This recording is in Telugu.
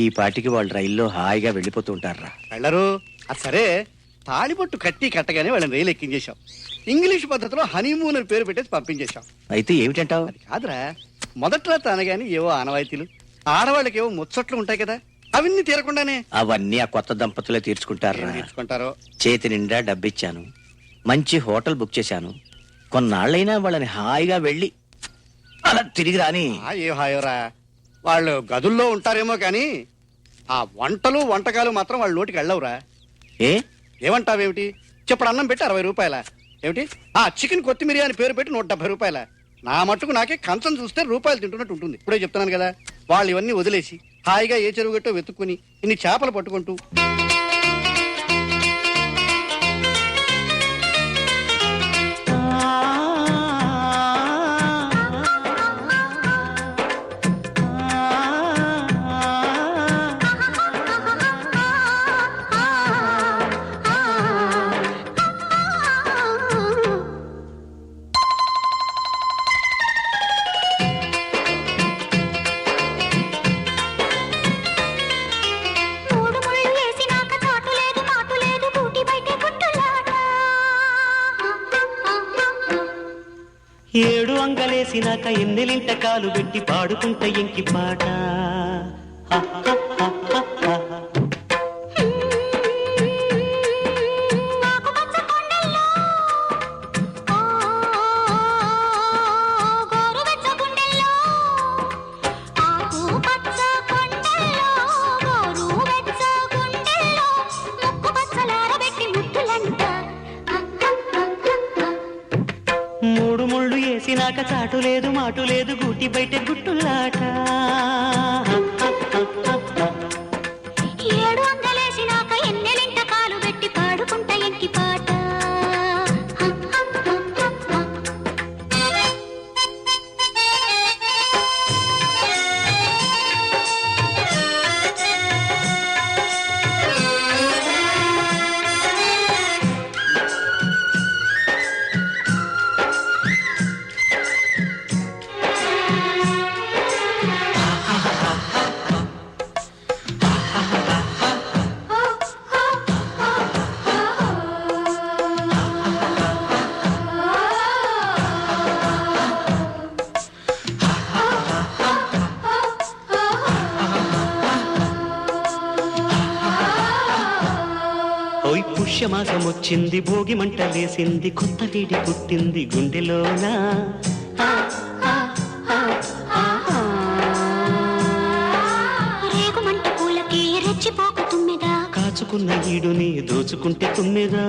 ఈ పాటికి వాళ్ళు రైల్లో హాయిగా వెళ్ళిపోతుంటారా? వెళ్ళరు. అది సరే, తాళిబొట్టు కట్టి కట్టగానే వాళ్ళని రైలు ఎక్కించేశాం. ఇంగ్లీష్ పద్ధతిలో హనీమూన్ అని పేరు పెట్టేసి పంపించేశాం. అయితే ఏమిటంటావు? అది కాదురా, మొదట్లో అనగాని ఏవో ఆనవాయితీలు, ఆడవాళ్ళకి ఏవో ముచ్చట్లు ఉంటాయి కదా, అవన్నీ తీరకుండానే. అవన్నీ ఆ కొత్త దంపతులే తీర్చుకుంటారా? తీర్చుకుంటారో. చేతి నిండా డబ్బిచ్చాను, మంచి హోటల్ బుక్ చేశాను. కొన్నాళ్ళైనా వాళ్ళని హాయిగా వెళ్ళి అలా తిరిగి రాని. ఏ హాయోరా, వాళ్ళు గదుల్లో ఉంటారేమో కానీ ఆ వంటలు వంటకాలు మాత్రం వాళ్ళ నోటికి వెళ్ళవురా. ఏ ఏమంటావేమిటి? చెప్పడు అన్నం పెట్టి 60 రూపాయల ఏమిటి? ఆ చికెన్ కొత్తిమీర అని పేరు పెట్టి 170 రూపాయల. నా మట్టుకు నాకే కంచం చూస్తే రూపాయలు తింటున్నట్టు ఉంటుంది. ఇప్పుడే చెప్తున్నాను కదా. వాళ్ళు ఇవన్నీ వదిలేసి హాయిగా ఏ చెరువు గట్టో వెతుక్కుని ఇన్ని చేపలు పట్టుకుంటూ 7 అంగలేసినాక ఎన్నెలింట కాలు పెట్టి పాడుకుంట ఎంకి పాట. వేసినాక చాటు లేదు మాటు లేదు గూటి బయట గుట్టులాట. 7 అంగలేసినాక ఎన్నెలింట కాలు పెట్టి పాడుకుంట ఎంకి పాట. పుష్యమాసం వచ్చింది, భోగి మంట వేసింది, కొత్త వేడి పుట్టింది గుండెలోన. రేగుమంట పూలకి రెచ్చిపోకు తుమ్మెదా, కాచుకున్న ఈడుని దోచుకుంటే తుమ్మెదా.